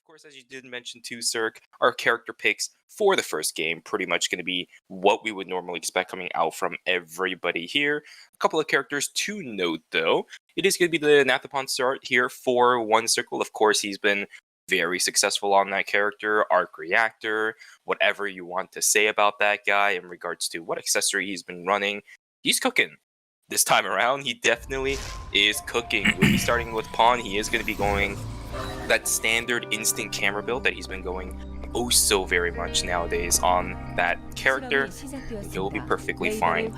course, as you did mention too, Cirque, our character picks for the first game pretty much going to be what we would normally expect coming out from everybody here. A couple of characters to note, though. It is going to be the Nathapon start here for One Circle. Of course, he's been very successful on that character, Arc Reactor, whatever you want to say about that guy in regards to what accessory he's been running. He's cooking. This time around, he definitely is cooking. We'll be starting with Pawn. He is going to be going that standard instant camera build that he's been going oh so very much nowadays on that character. He'll be perfectly fine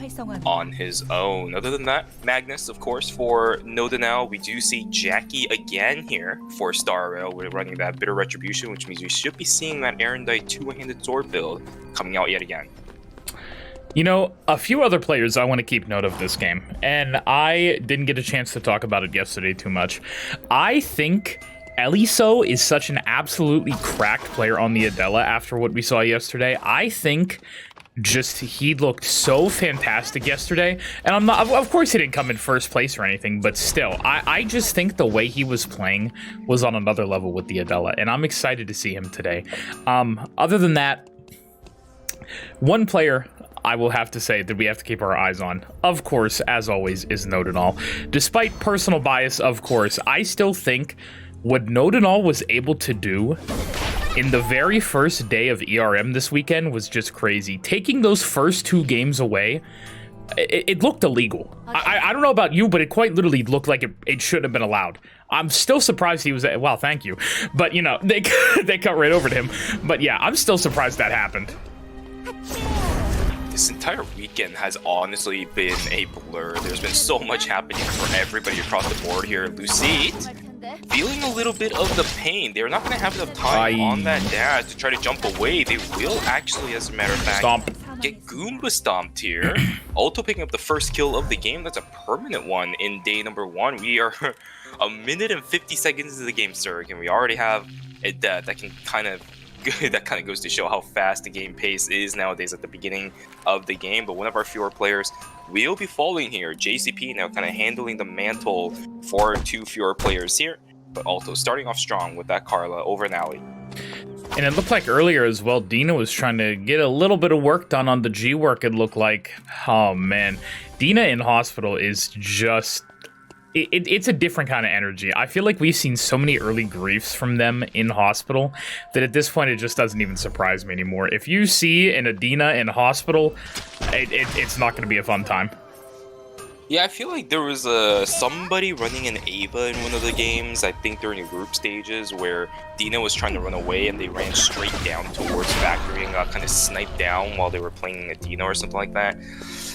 on his own. Other than that, Magnus, of course, for Nodanel. We do see Jackie again here for Star Rail. We're running that Bitter Retribution, which means we should be seeing that Erendite two-handed sword build coming out yet again. You know, a few other players I want to keep note of this game, and I didn't get a chance to talk about it yesterday too much. I think Eliso is such an absolutely cracked player on the Adela after what we saw yesterday. I think just he looked so fantastic yesterday, and I'm not, of course he didn't come in first place or anything, but still, I just think the way he was playing was on another level with the Adela, and I'm excited to see him today. Other than that, one player I will have to say that we have to keep our eyes on, of course, as always, is Nodanal. Despite personal bias, of course, I still think what Nodanal was able to do in the very first day of ERM this weekend was just crazy. Taking those first two games away, it looked illegal. I don't know about you, but it quite literally looked like it shouldn't have been allowed. I'm still surprised he was, well, thank you. But, you know, they cut right over to him. But yeah, I'm still surprised that happened. This entire weekend has honestly been a blur. There's been so much happening for everybody across the board here. Lucite feeling a little bit of the pain. They're not going to have enough time on that dash to try to jump away. They will actually, as a matter of fact, get Goomba stomped here. Also picking up the first kill of the game. That's a permanent one in day number 1. We are a minute and 50 seconds into the game, sir, and we already have a death. That kind of goes to show how fast the game pace is nowadays at the beginning of the game. But one of our fewer players will be falling here. JCP now kind of handling the mantle for 2 fewer players here, but also starting off strong with that Carla over an alley. And it looked like earlier as well, Dina was trying to get a little bit of work done on the G work, it looked like. Oh man, Dina in hospital is just... It's a different kind of energy. I feel like we've seen so many early griefs from them in hospital that at this point it just doesn't even surprise me anymore. If you see an Adina in hospital, it's not going to be a fun time. Yeah, I feel like there was somebody running an Ava in one of the games, I think during the group stages, where Dina was trying to run away and they ran straight down towards Factory and got kind of sniped down while they were playing Adina or something like that.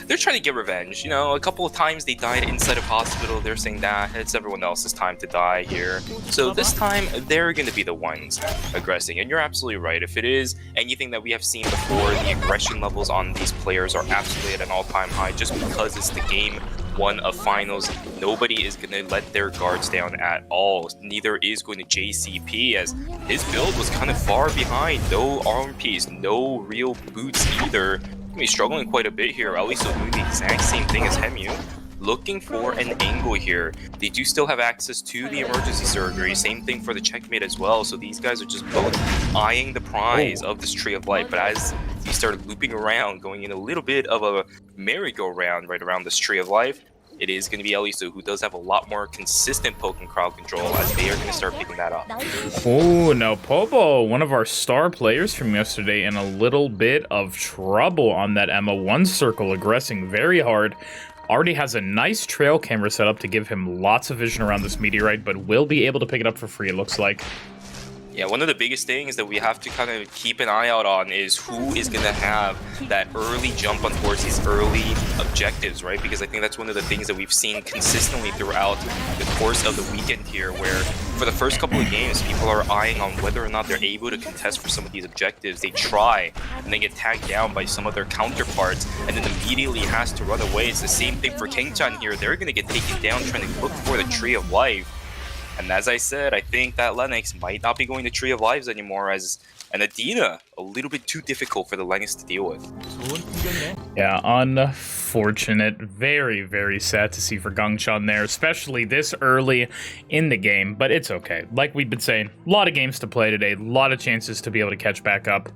They're trying to get revenge. You know, a couple of times they died inside of hospital. They're saying that it's everyone else's time to die here. So this time, they're going to be the ones aggressing. And you're absolutely right. If it is anything that we have seen before, the aggression levels on these players are absolutely at an all-time high just because it's the game 1 of finals. Nobody is going to let their guards down at all. Neither is going to JCP, as his build was kind of far behind. No arm piece, no real boots either. He's struggling quite a bit here. Eliso doing the exact same thing as Hemu, looking for an angle here. They do still have access to the emergency surgery. Same thing for the checkmate as well. So these guys are just both eyeing the prize of this Tree of Life. But as he started looping around, going in a little bit of a merry-go-round right around this Tree of Life, it is going to be Eliso, who does have a lot more consistent poke and crowd control, as they are going to start picking that up. Oh, now Popo, one of our star players from yesterday, in a little bit of trouble on that Emma 1 circle, aggressing very hard. Already has a nice trail camera set up to give him lots of vision around this meteorite, but will be able to pick it up for free, it looks like. Yeah, one of the biggest things that we have to kind of keep an eye out on is who is going to have that early jump on towards these early objectives, right? Because I think that's one of the things that we've seen consistently throughout the course of the weekend here, where for the first couple of games, people are eyeing on whether or not they're able to contest for some of these objectives. They try, and they get tagged down by some of their counterparts, and then immediately has to run away. It's the same thing for Kengchan here. They're going to get taken down trying to look for the Tree of Life. And as I said, I think that Lennox might not be going to Tree of Lives anymore, as an Adina a little bit too difficult for the Lennox to deal with. Yeah, unfortunate. Very, very sad to see for Gangchan there, especially this early in the game, but it's okay. Like we've been saying, a lot of games to play today, a lot of chances to be able to catch back up.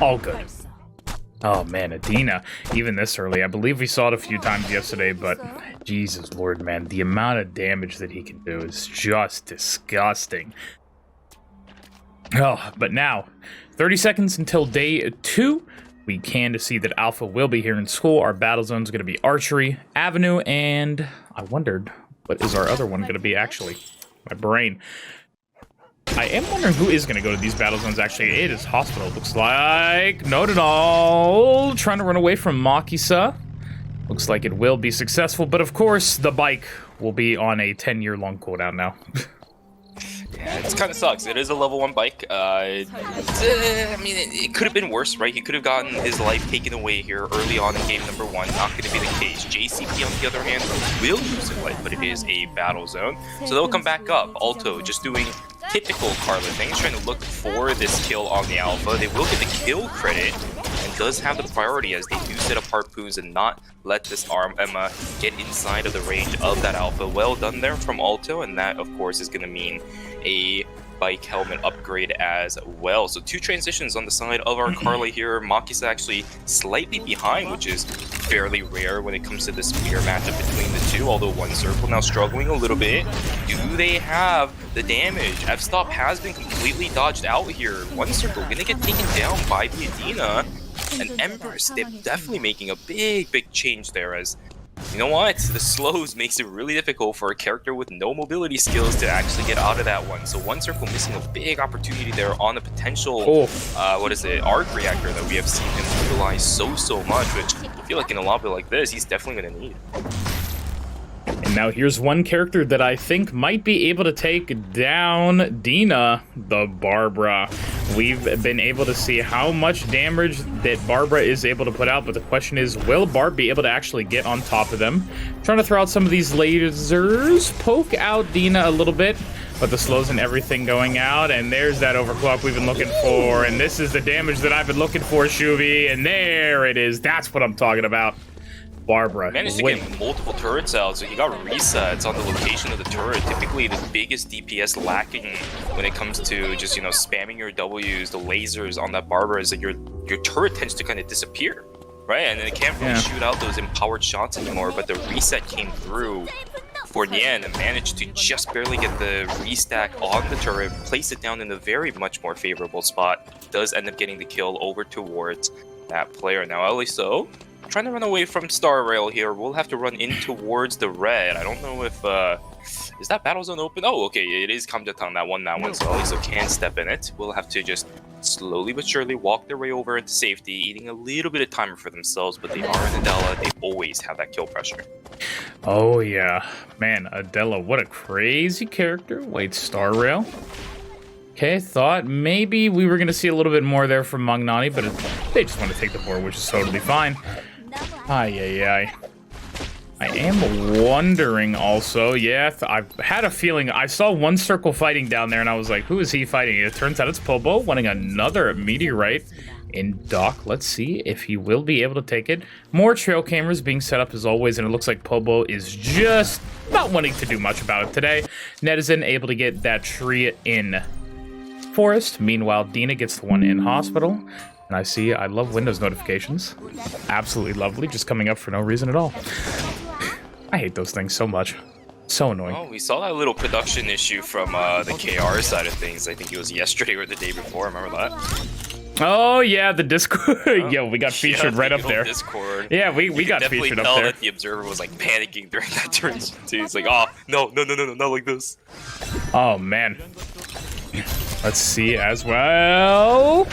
All good. Oh man, Adina, even this early. I believe we saw it a few times yesterday, but Jesus Lord, man, the amount of damage that he can do is just disgusting. Oh, but now, 30 seconds until day 2. We can to see that Alpha will be here in school. Our battle zone is going to be Archery, Avenue, and I wondered, what is our other one going to be, actually? My brain. I am wondering who is going to go to these battle zones, actually. It is Hospital, looks like. Not at all. Trying to run away from Makisa. Looks like it will be successful, but of course, the bike will be on a 10-year-long cooldown now. Yeah, it kind of sucks. It is a level 1 bike. I mean, it could have been worse, right? He could have gotten his life taken away here early on in game number 1. Not going to be the case. JCP, on the other hand, will lose his life, but it is a battle zone. So they'll come back up. Alto just doing typical Carla things, trying to look for this kill on the Alpha. They will get the kill credit, and does have the priority as they do set up harpoons and not let this arm Emma get inside of the range of that Alpha. Well done there from Alto, and that, of course, is going to mean a bike helmet upgrade as well. So 2 transitions on the side of our Carla here. Maki's actually slightly behind, which is fairly rare when it comes to this mirror matchup between the two, although One Circle now struggling a little bit. Do they have the damage? F-Stop has been completely dodged out here. One Circle gonna get taken down by the Adina. And Empress, they're definitely making a big change there, as you know what? The slows makes it really difficult for a character with no mobility skills to actually get out of that one. So One Circle missing a big opportunity there on the potential, arc reactor that we have seen him utilize so much, which I feel like in a lobby like this, he's definitely going to need. And now here's one character that I think might be able to take down Dina, the Barbara. We've been able to see how much damage that Barbara is able to put out, but the question is, will Barb be able to actually get on top of them? Trying to throw out some of these lasers, poke out Dina a little bit, but the slows and everything going out, and there's that overclock we've been looking for, and this is the damage that I've been looking for, Shuvi, and there it is. That's what I'm talking about. Barbara managed to get multiple turrets out, so he got resets on the location of the turret. Typically, the biggest DPS lacking when it comes to just, you know, spamming your W's, the lasers on that Barbara, is that your turret tends to kind of disappear, right? And then it can't really shoot out those empowered shots anymore, but the reset came through for Nian and managed to just barely get the restack on the turret, place it down in a very much more favorable spot. Does end up getting the kill over towards that player. Now, Eliso trying to run away from Star Rail here. We'll have to run in towards the red. I don't know if is that battle zone open? Oh, okay, it is Kamjatan that one, so Eliso can step in it. We'll have to just slowly but surely walk their way over into safety, eating a little bit of timer for themselves, but they are in Adela. They always have that kill pressure. Oh yeah, man, Adela, what a crazy character. Wait, Star Rail. Okay, thought maybe we were gonna see a little bit more there from Magnani, but they just want to take the board, which is totally fine. Ay. I am wondering also, I've had a feeling, I saw One Circle fighting down there, and I was like, who is he fighting? It turns out it's Pobo, wanting another meteorite in dock. Let's see if he will be able to take it. More trail cameras being set up as always, and it looks like Pobo is just not wanting to do much about it today. Netizen able to get that tree in Forest. Meanwhile, Dina gets the one in Hospital. And I love Windows notifications. Absolutely lovely, just coming up for no reason at all. I hate those things so much. So annoying. Oh, we saw that little production issue from the KR side of things. I think it was yesterday or the day before, remember that? Oh yeah, the Discord. Yo, we got featured right up there. Discord. Yeah, we got featured up there. You tell that the observer was like panicking during that duration too. He's like, oh, no, not like this. Oh man. Let's see as well.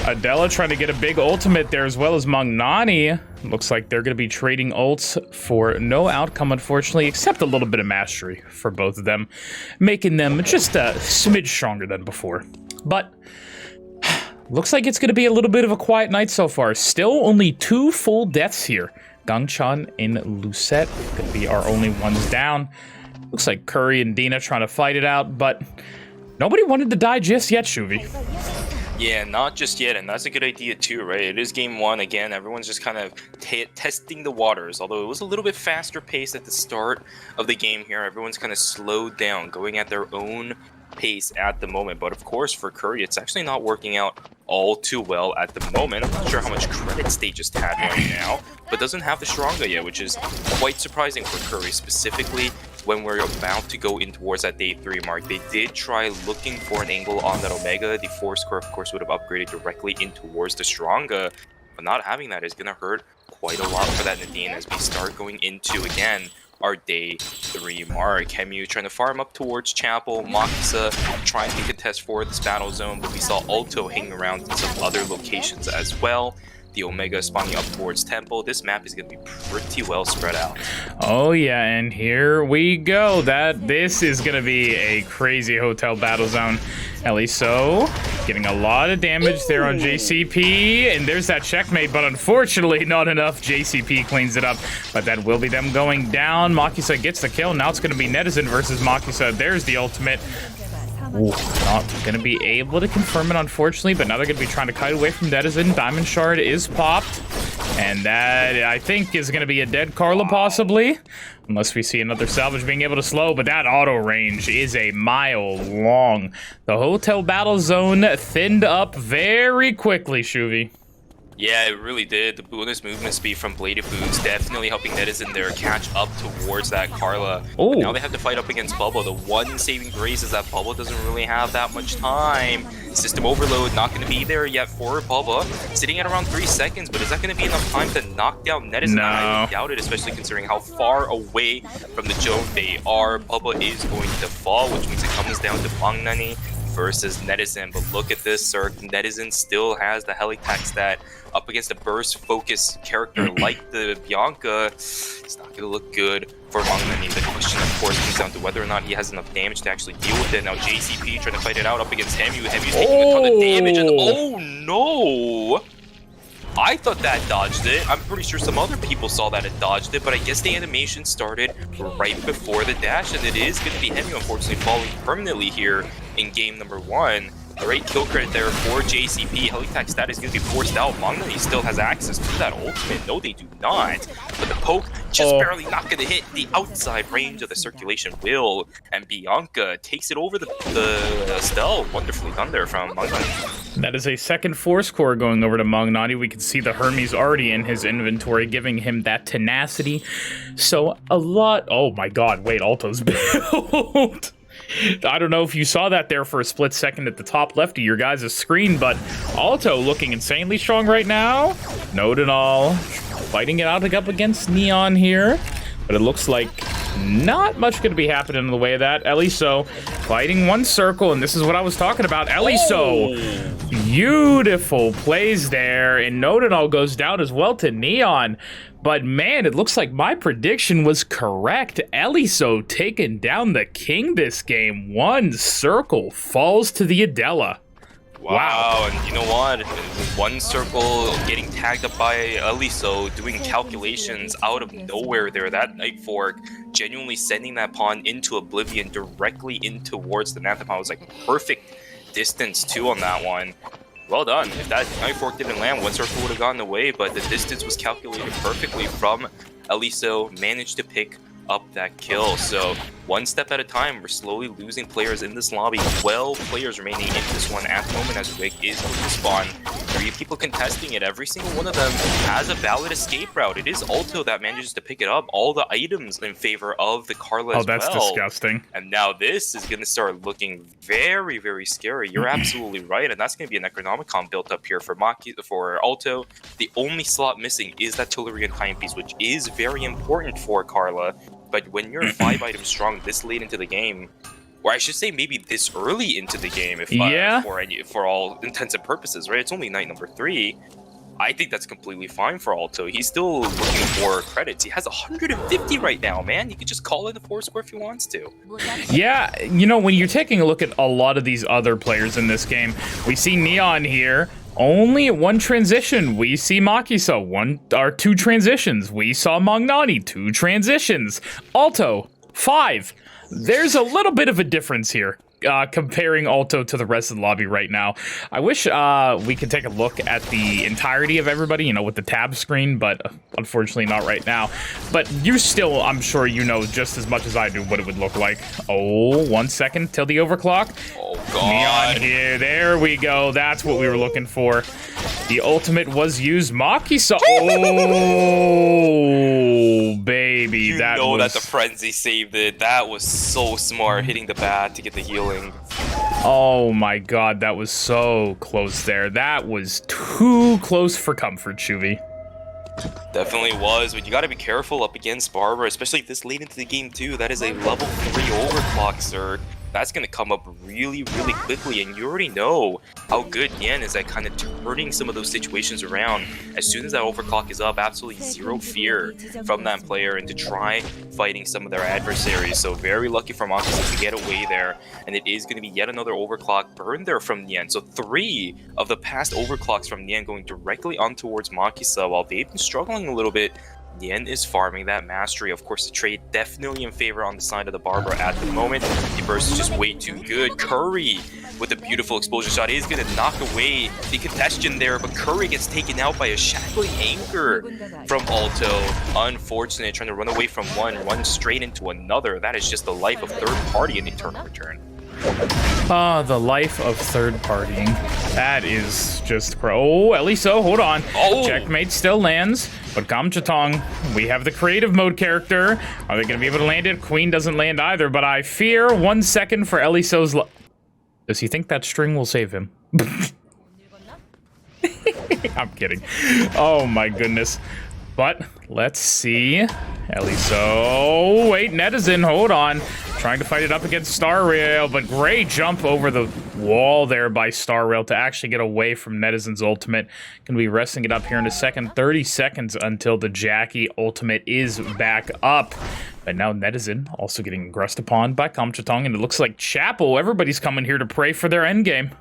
Adela trying to get a big ultimate there, as well as Magnani. Looks like they're going to be trading ults for no outcome, unfortunately, except a little bit of mastery for both of them, making them just a smidge stronger than before. But looks like it's going to be a little bit of a quiet night so far. Still only 2 full deaths here. Gangchan and Lucette going to be our only ones down. Looks like Curry and Dina trying to fight it out, but nobody wanted to die just yet, Shuvi. Yeah, not just yet, and that's a good idea too, right? It is game one again. Everyone's just kind of testing the waters. Although it was a little bit faster paced at the start of the game here, everyone's kind of slowed down, going at their own pace at the moment. But of course, for Curry, it's actually not working out all too well at the moment. I'm not sure how much credits they just had right now, but doesn't have the Sharonga yet, which is quite surprising for Curry, specifically when we're about to go in towards that day 3 mark. They did try looking for an angle on that Omega. The Force Core, of course, would have upgraded directly in towards the Sharonga, but not having that is going to hurt quite a lot for that Nadine as we start going into, again, our day 3 mark. Hemu trying to farm up towards Chapel, Makisa trying to contest for this battle zone, but we saw Alto hanging around in some other locations as well. The Omega spawning up towards Temple. This map is going to be pretty well spread out. Oh yeah, and here we go. This is going to be a crazy hotel battle zone. Eliso getting a lot of damage there on JCP, and there's that checkmate, but unfortunately not enough. JCP cleans it up, but that will be them going down. Makisa gets the kill. Now it's going to be Netizen versus Makisa. There's the ultimate. Ooh, not going to be able to confirm it, unfortunately, but now they're going to be trying to kite away from Netizen. Diamond Shard is popped, and that, I think, is going to be a dead Carla, possibly, unless we see another salvage being able to slow, but that auto range is a mile long. The hotel battle zone thinned up very quickly, Shuvi. Yeah, it really did. The bonus movement speed from Bladed Boots definitely helping Netizen there catch up towards that Carla. Oh. Now they have to fight up against Bubba. The one saving grace is that Bubba doesn't really have that much time. System overload not going to be there yet for Bubba. Sitting at around 3 seconds, but is that going to be enough time to knock down Netizen? No. I doubt it, especially considering how far away from the zone they are. Bubba is going to fall, which means it comes down to Mangnani versus Netizen. But look at this, sir. Netizen still has the Helitax stat up against a burst focus character like the Bianca. It's not going to look good for Mangnani. The question, of course, comes down to whether or not he has enough damage to actually deal with it. Now JCP trying to fight it out up against Hemu. Hemu's taking a ton of damage, and oh no! I thought that dodged it. I'm pretty sure some other people saw that it dodged it, but I guess the animation started right before the dash, and it is going to be Hemu, unfortunately, falling permanently here in game number 1. Great kill credit there for JCP. Helitax stat is going to be forced out. Mangnani still has access to that ultimate. No, they do not. But the poke just barely not going to hit the outside range of the circulation will. And Bianca takes it over the Estelle. Wonderfully done there from Mangnani. That is a second Force Core going over to Mangnani. We can see the Hermes already in his inventory, giving him that tenacity. So a lot... Oh my god, wait, Alto's build. I don't know if you saw that there for a split second at the top left of your guys' screen, but Alto looking insanely strong right now. Note and all. Fighting it out up against Neon here. But it looks like not much going to be happening in the way of that. Eliso fighting one circle, and this is what I was talking about. Eliso, beautiful plays there, and Note and all goes down as well to Neon. But man, it looks like my prediction was correct. Eliso taking down the king this game. One circle falls to the Adela. Wow, and you know what? One circle getting tagged up by Eliso, doing calculations out of nowhere there. That Night Fork genuinely sending that pawn into Oblivion directly in towards the Nathan pawn. It was like perfect distance too on that one. Well done. If that Night Fork didn't land, one circle would have gone away, but the distance was calculated perfectly from Eliso. Managed to pick up that kill. So one step at a time, we're slowly losing players in this lobby. 12 players remaining in this one at the moment as Wig is going to spawn. 3 people contesting it. Every single one of them has a valid escape route. It is Alto that manages to pick it up. All the items in favor of the Carla as well. Oh, that's disgusting. And now this is going to start looking very, very scary. You're absolutely right. And that's going to be a Necronomicon built up here for Alto. The only slot missing is that Tellurian timepiece, which is very important for Carla. But when you're 5 items strong this late into the game, or I should say maybe this early into the game, if for all intents and purposes, right? It's only night number 3. I think that's completely fine for Alto. He's still looking for credits. He has 150 right now, man. He could just call in the Force Core if he wants to. Yeah, you know, when you're taking a look at a lot of these other players in this game, we see Neon here. Only one transition. We see Makisa, 2 transitions. We saw Mangnani, 2 transitions. Alto, 5. there's a little bit of a difference here. Comparing Alto to the rest of the lobby right now. I wish we could take a look at the entirety of everybody, you know, with the tab screen, but unfortunately not right now. But you still, I'm sure you know just as much as I do what it would look like. Oh, 1 second till the overclock. Oh, God. Neon here, there we go. That's what we were looking for. The ultimate was used. Maki-san. Oh, baby. You that know was... that the frenzy saved it. That was so smart, hitting the bat to get the healing. Oh my god, that was so close there. That was too close for comfort, Shuvi. Definitely was, but you gotta be careful up against Barbara, especially this late into the game too. That is a level 3 overclock, sir. That's gonna come up really, really quickly, and you already know how good Yan is at kind of turning some of those situations around. As soon as that overclock is up, absolutely zero fear from that player and to try fighting some of their adversaries. So very lucky for Maki to get away there, and it is going to be yet another overclock burn there from Nien. So 3 of the past overclocks from Nien going directly on towards Makisa. While they've been struggling a little bit, Nien is farming that mastery. Of course, the trade definitely in favor on the side of the Barbara at the moment. The burst is just way too good. Curry with a beautiful explosion shot is going to knock away the congestion there, but Curry gets taken out by a shackling anchor from Alto. Unfortunate, trying to run away from one, run straight into another. That is just the life of third party in Eternal Return. Ah, the life of third partying. That is just oh, at least so. Hold on. Oh. Checkmate still lands, but Gamchatong, we have the creative mode character. Are they going to be able to land it? Queen doesn't land either, but I fear 1 second for Eliso's. Does he think that string will save him? I'm kidding. Oh my goodness. But let's see. Eliso. Wait, Netizen, hold on. Trying to fight it up against Star Rail, but great jump over the wall there by Star Rail to actually get away from Netizen's ultimate. Gonna be resting it up here in a second. 30 seconds until the Jackie ultimate is back up. But now Netizen also getting aggressed upon by Kamchatong, and it looks like Chapel. Everybody's coming here to pray for their endgame.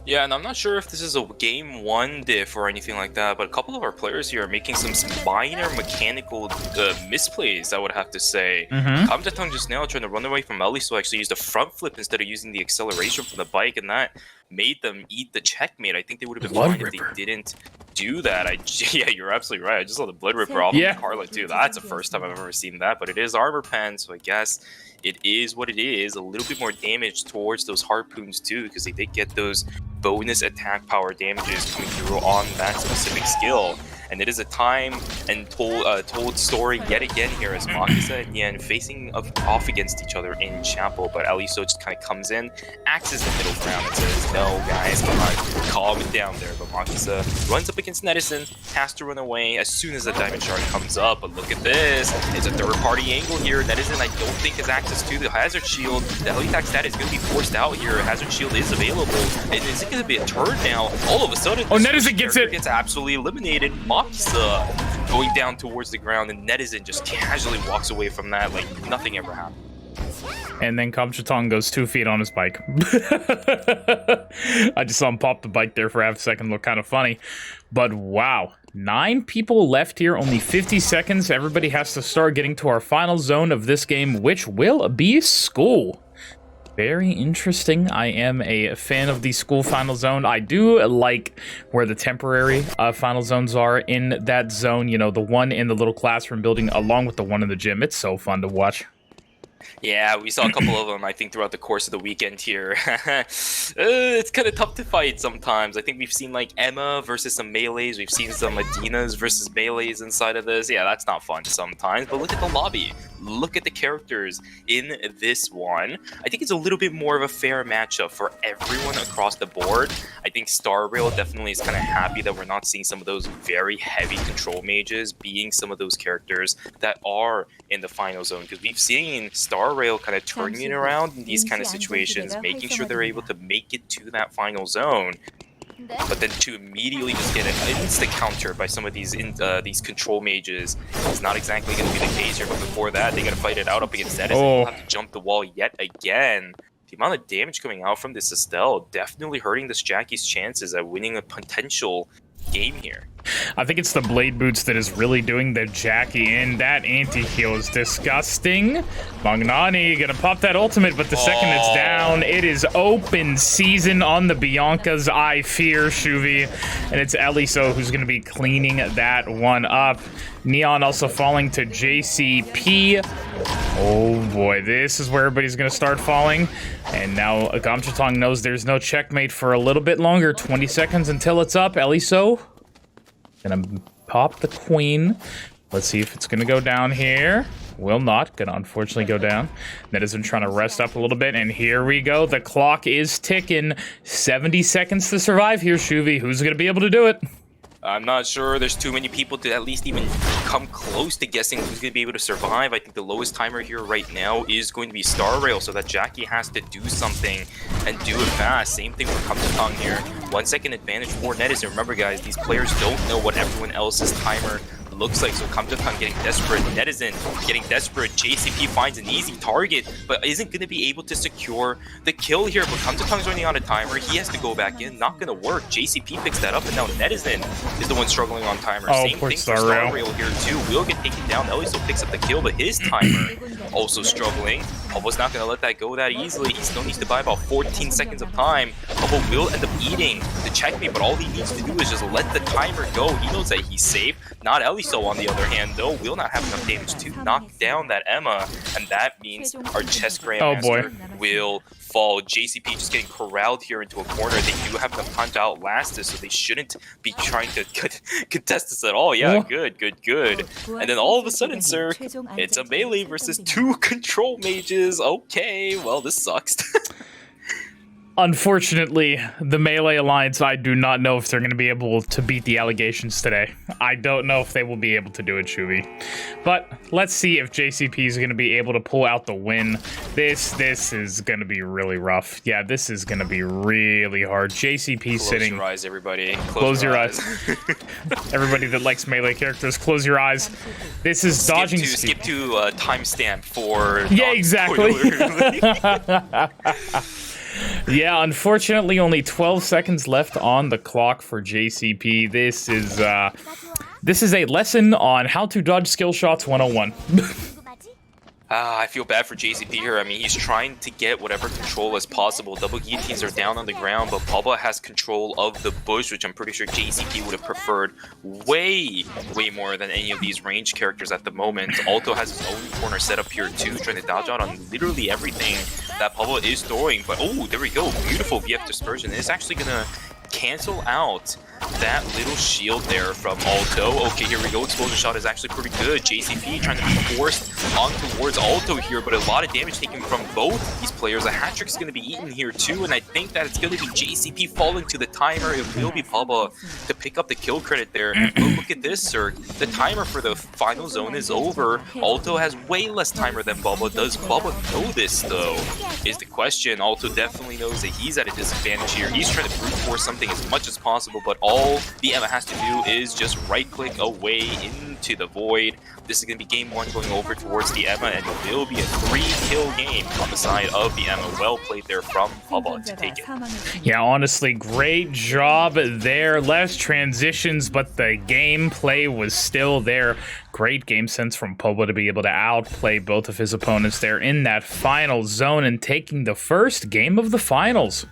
Yeah, and I'm not sure if this is a game 1 diff or anything like that, but a couple of our players here are making some minor mechanical misplays, I would have to say. Kamjatong just now trying to run away from Ellie, so actually used a front flip instead of using the acceleration from the bike, and that made them eat the checkmate. I think they would have been fine if they didn't do that. Yeah, you're absolutely right. I just saw the Blood Ripper off of Carla too. That's the first time I've ever seen that, but it is armor pen, so I guess it is what it is. A little bit more damage towards those harpoons too, because they did get those bonus attack power damages coming through on that specific skill. And it is a time and told story yet again here as Makisa and Yan facing off against each other in Chapel, but Eliso just kind of comes in, acts as the middle ground and says, no guys, come on, calm it down there. But Makisa runs up against Netizen, has to run away as soon as the Diamond Shard comes up. But look at this, it's a third party angle here. Netizen I don't think has access to the Hazard Shield. The Heliattack stat is going to be forced out here. Hazard Shield is available. And is it going to be a turn now? All of a sudden, Netizen gets it. Gets absolutely eliminated. Makisa going down towards the ground, and Netizen just casually walks away from that like nothing ever happened. And then Kamchatong goes 2 feet on his bike. I just saw him pop the bike there for half a second. Looked kind of funny. But wow. 9 people left here. Only 50 seconds. Everybody has to start getting to our final zone of this game, which will be school. Very interesting. I am a fan of the school final zone. I do like where the temporary final zones are in that zone. You know, the one in the little classroom building along with the one in the gym. It's so fun to watch. Yeah, we saw a couple of them, I think, throughout the course of the weekend here. It's kind of tough to fight sometimes. I think we've seen, like, Emma versus some melees. We've seen some Adinas versus melees inside of this. Yeah, that's not fun sometimes. But look at the lobby. Look at the characters in this one. I think it's a little bit more of a fair matchup for everyone across the board. I think Star Rail definitely is kind of happy that we're not seeing some of those very heavy control mages being some of those characters that are in the final zone. Because we've seen Star Rail kind of turning it around in these kind of situations, making sure they're able to make it to that final zone. But then to immediately just get an instant counter by some of these control mages is not exactly going to be the case here. But before that, they got to fight it out up against Edison. They'll have to jump the wall yet again. The amount of damage coming out from this Estelle definitely hurting this Jackie's chances at winning a potential game here. I think it's the Blade Boots that is really doing the Jackie in. That anti-heal is disgusting. Magnani gonna pop that ultimate, but the second it's down, it is open season on the Biancas. I fear, Shuvi. And it's Eliso who's gonna be cleaning that one up. Neon also falling to JCP. Oh boy, this is where everybody's gonna start falling. And now Gamchatong knows there's no checkmate for a little bit longer. 20 seconds until it's up. Eliso gonna pop the queen. Let's see if it's gonna go down here. Will not. Gonna unfortunately go down. Netizen trying to rest up a little bit, and here we go. The clock is ticking. 70 seconds to survive here, Shuvi. Who's gonna be able to do it? I'm not sure there's too many people to at least even come close to guessing who's going to be able to survive. I think the lowest timer here right now is going to be Star Rail, so that Jackie has to do something and do it fast. Same thing for Kamtatong here. 1 second advantage for Netizen. Remember, guys, these players don't know what everyone else's timer looks like, so Kamtatong getting desperate, Netizen getting desperate, JCP finds an easy target, but isn't going to be able to secure the kill here, but Kamtatong's running on a timer, he has to go back in, not going to work, JCP picks that up, and now Netizen is the one struggling on timer. Oh, same thing for Star Rail here too, will get taken down, Eliso picks up the kill, but his timer also struggling. Pubbo's not going to let that go that easily, he still needs to buy about 14 seconds of time. Pubbo will end up eating the checkmate, but all he needs to do is just let the timer go, he knows that he's safe, not Eliso. On the other hand, though, will not have enough damage to knock down that Emma, and that means our chess grandmaster will fall. JCP just getting corralled here into a corner. They do have enough time to outlast this, so they shouldn't be trying to contest this at all. Yeah, good. And then all of a sudden, sir, it's a melee versus 2 control mages. Okay, well, this sucks. Unfortunately, the Melee Alliance, I do not know if they're going to be able to beat the allegations today. I don't know if they will be able to do it, Shuvi. But let's see if JCP is going to be able to pull out the win. This is going to be really rough. Yeah, this is going to be really hard. JCP sitting... Close your eyes, everybody. Close your eyes. Everybody that likes Melee characters, close your eyes. This is dodging... Skip to timestamp for... Yeah, exactly. Yeah, unfortunately, only 12 seconds left on the clock for JCP. This is a lesson on how to dodge skill shots 101. I feel bad for JCP here. I mean, he's trying to get whatever control as possible. Double guillotines are down on the ground, but Pablo has control of the bush, which I'm pretty sure JCP would have preferred way more than any of these range characters at the moment. Alto has his own corner set up here too, trying to dodge out on literally everything that Pablo is throwing. But oh, there we go. Beautiful VF dispersion. It's actually gonna cancel out that little shield there from Alto. Okay, here we go. Explosion shot is actually pretty good. JCP trying to be forced on towards Alto here, but a lot of damage taken from both these players. A hat trick is going to be eaten here too, and I think that it's going to be JCP falling to the timer. It will be Bubba to pick up the kill credit there. But look at this, sir. The timer for the final zone is over. Alto has way less timer than Bubba. Does Bubba know this, though, is the question. Alto definitely knows that he's at a disadvantage here. He's trying to brute force something as much as possible, but all the Emma has to do is just right-click away into the void. This is going to be game 1 going over towards the Emma, and it will be a 3-kill game on the side of the Emma. Well played there from Bubba to take it. Yeah, honestly, great job there. Less transitions, but the gameplay was still there. Great game sense from Pubba to be able to outplay both of his opponents there in that final zone and taking the first game of the finals.